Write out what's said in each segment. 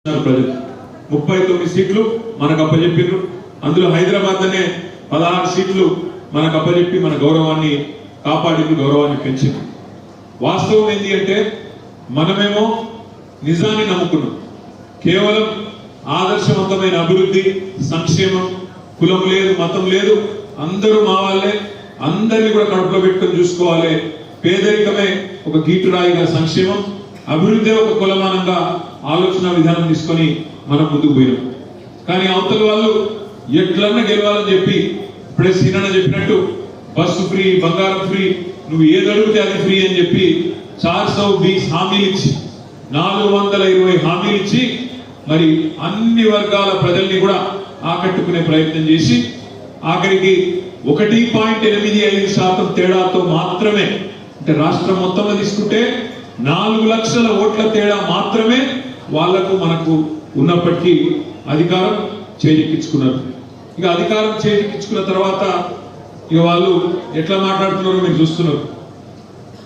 ప్రజలు 39 సీట్లు మనకు అప్పచెప్పారు. అందులో హైదరాబాద్ అనే 16 సీట్లు మనకు అప్పచెప్పి మన గౌరవాన్ని కాపాడింది, గౌరవాన్ని పెంచింది. వాస్తవం ఏంటి అంటే మనమేమో నిజాన్ని నమ్ముకున్నాం. కేవలం ఆదర్శవంతమైన అభివృద్ధి, సంక్షేమం, కులం లేదు, మతం లేదు, అందరూ మా వాళ్ళే, అందరినీ కూడా కడుపులో పెట్టుకొని చూసుకోవాలి, పేదరికమే ఒక గీటురాయిగా సంక్షేమం, అభివృద్ధి ఒక కులమానంగా ఆలోచన విధానం తీసుకొని మనం ముందుకు పోయినాం. కానీ అవతల వాళ్ళు ఎట్లన్నా గెలవాలని చెప్పి ఇప్పుడే సీనన్న చెప్పినట్టు బస్సు ఫ్రీ, బంగారం ఫ్రీ, నువ్వు ఏది అడిగితే అది ఫ్రీ అని చెప్పి 420 హామీలు ఇచ్చి 420 హామీలు ఇచ్చి మరి అన్ని వర్గాల ప్రజల్ని కూడా ఆకట్టుకునే ప్రయత్నం చేసి ఆఖరికి 1.85% తేడాతో మాత్రమే, అంటే రాష్ట్రం మొత్తంలో తీసుకుంటే 4 లక్షల ఓట్ల తేడా మాత్రమే వాళ్లకు మనకు ఉన్నప్పటికీ అధికారం చేజిక్కించుకున్నారు. ఇక అధికారం చేజిక్కించుకున్న తర్వాత ఇక వాళ్ళు ఎట్లా మాట్లాడుతున్నారో మీరు చూస్తున్నారు.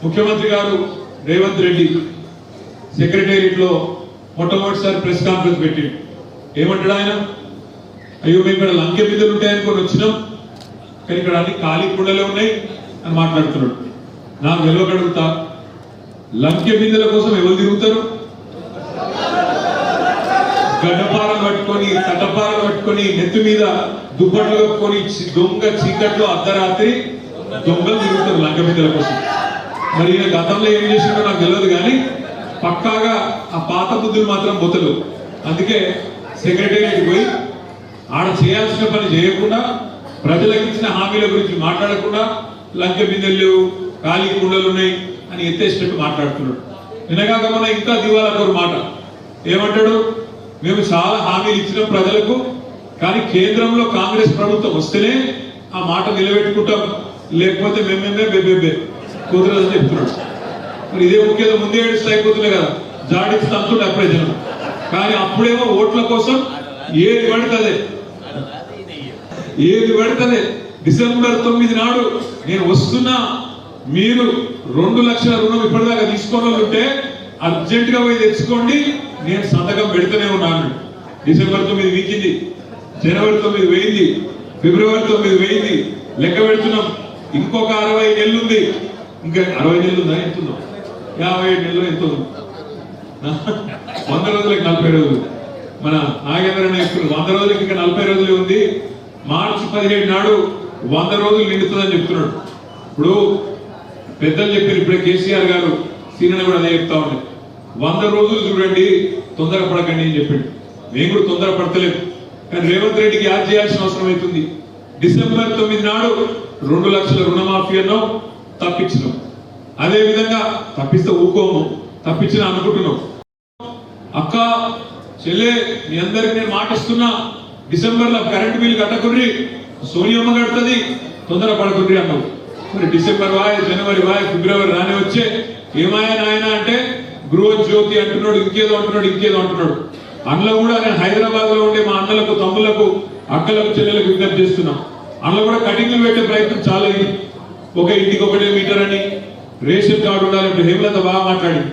ముఖ్యమంత్రి గారు రేవంత్ రెడ్డి సెక్రటేరియట్ లో మొట్టమొదటిసారి ప్రెస్ కాన్ఫరెన్స్ పెట్టిండు. ఏమంటాడు ఆయన? అయ్యో మేము ఇక్కడ లంకె బిందెలు ఉంటాయనుకొని వచ్చినాం, కానీ ఇక్కడ అన్ని ఖాళీ కుండలే ఉన్నాయి అని మాట్లాడుతున్నాడు. నాకు నిలవగడుగుతా, లంకె బిందెల కోసం ఎవరు తిరుగుతారు? గడ్డపారలు పట్టుకొని, తటపారలు పట్టుకొని, నెత్తి మీద దుప్పట్లు కప్పుకొని దొంగ చీకట్లో అర్ధరాత్రి దొంగలు తిరుగుతారు లంకె బిందెల కోసం. మరి ఈయన గతంలో ఏం చేసినాడో నాకు తెలియదు, కానీ పక్కాగా ఆ పాత బుద్ధులు మాత్రం బొత్తలు. అందుకే సెక్రటేరియట్ పోయి ఆడ చేయాల్సిన పని చేయకుండా, ప్రజలకు ఇచ్చిన హామీల గురించి మాట్లాడకుండా, లంకె బిందెలు లేవు, ఖాళీ కుండలు ఉన్నాయి అని ఎత్తేసినట్టు మాట్లాడుతున్నాడు. వినగాక మన ఇంకా దివాలకోరు మాట ఏమంటాడు? మేము చాలా హామీలు ఇచ్చిన ప్రజలకు, కానీ కేంద్రంలో కాంగ్రెస్ ప్రభుత్వం వస్తేనే ఆ మాట నిలబెట్టుకుంటాం, లేకపోతే మేమేమే బెబ్బెబ్బే కుదరదని చెప్తున్నాడు. మరి ఇదే ముఖ్యంగా ముందే ఏడుస్తూ అయిపోతున్నాయి కదా, జాడిచ్చి తంతుండే అప్పుడే జనం. కానీ అప్పుడేమో ఓట్ల కోసం ఏది పడుతుంది డిసెంబర్ 9 నాడు నేను వస్తున్నా, మీరు 2 లక్షల రుణం ఇప్పటిదాకా తీసుకోవడం ఉంటే అర్జెంట్ గా పోయి తెచ్చుకోండి, నేను సంతకం పెడుతూనే ఉన్నాను. డిసెంబర్ 9 వీకింది, జనవరి 9 వేయింది, ఫిబ్రవరి 9 వేయింది, లెక్క పెడుతున్నాం. ఇంకొక 60 నెలలు ఉంది. ఇంకా 60 నెలలు ఉందా? ఎంత ఉందో? 57 నెలలు ఎంత ఉంది? 100 రోజులకి 40 రోజులు. మన నాగేంద్ర చెప్తున్నారు 100 రోజులకి ఇంకా 40 రోజులే ఉంది. మార్చి 17 నాడు 100 రోజులు నిండుతుందని చెప్తున్నాడు. ఇప్పుడు పెద్దలు చెప్పారు, ఇప్పుడే కేసీఆర్ గారు సీనియర్ కూడా అదే చెప్తా ఉండే, 100 రోజులు చూడండి, తొందరపడకండి అని చెప్పాడు. మేము కూడా తొందరపడతలేదు, కానీ రేవంత్ రెడ్డికి యాద్ చేయాల్సిన అవసరం అవుతుంది. డిసెంబర్ 9 నాడు 2 లక్షల రుణమాఫీ అన్నాం, తప్పించినాం. అదే విధంగా తప్పిస్తే ఊకోము, తప్పించిన అనుకుంటున్నాం. అక్క చెల్లె మీ అందరికి నేను మాటిస్తున్నా, డిసెంబర్ లో కరెంట్ బిల్ కట్టకుర్రి, సోనియమ్మ కడుతుంది, తొందరపడకుర్రి అన్నావు. మరి డిసెంబర్ వాయ్, జనవరి వాయ్, ఫిబ్రవరి రాని వచ్చే ఏమాయా నాయన అంటే గృహ జ్యోతి అంటున్నాడు, ఇంకేదో అంటున్నాడు. అందులో కూడా నేను హైదరాబాద్ లో ఉండే మా అన్నలకు, తమ్ములకు, అక్కలకు, చెల్లెలకు విజ్ఞప్తి చేస్తున్నాం. అందులో కూడా కటింగ్లు పెట్టే ప్రయత్నం చాలా అయింది. ఒక ఇంటికి 1 మీటర్ అని, రేషన్ కార్డు ఉండాలంటే హేమలత బాగా మాట్లాడి,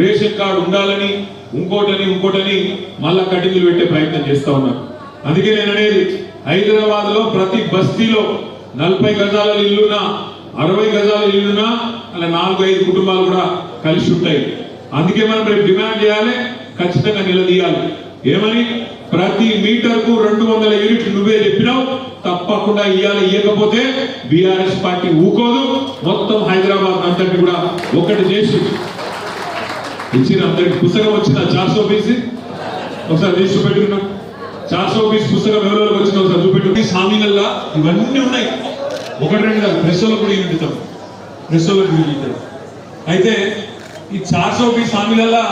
రేషన్ కార్డు ఉండాలని, ఇంకోటని మళ్ళా కటింగ్లు పెట్టే ప్రయత్నం చేస్తా ఉన్నారు. అందుకే నేను అనేది, హైదరాబాద్ లో ప్రతి బస్తీలో 40 గజాల ఇల్లున్నా, 60 గజాల ఇల్లున్నా అలా 4-5 కుటుంబాలు కూడా కలిసి ఉంటాయి. అందుకే మనం రేపు డిమాండ్ చేయాలి, ఖచ్చితంగా నిలదీయాలి. ఏమని? ప్రతి మీటర్కు 200 యూనిట్లు నువ్వే చెప్పినావు, తప్పకుండా ఇయ్యకపోతే బీఆర్ఎస్ పార్టీ ఊకోదు. మొత్తం హైదరాబాద్ అంతటి కూడా ఒకటి చేసి ఇచ్చిన అందరికి పుస్తకం వచ్చిందా? 420 ఒకసారి తీసి చూపెట్టుకున్నాం. 420 పుస్తకం ఎవరెవరికి వచ్చినా ఒకసారి చూపెట్టు. హామీలల్లా ఇవన్నీ ఉన్నాయి, 1-2 కాదు, ప్రెస్లో కూడా ఇస్తాం, ప్రెస్లో అయితే ఈ 420 హామీలల్లా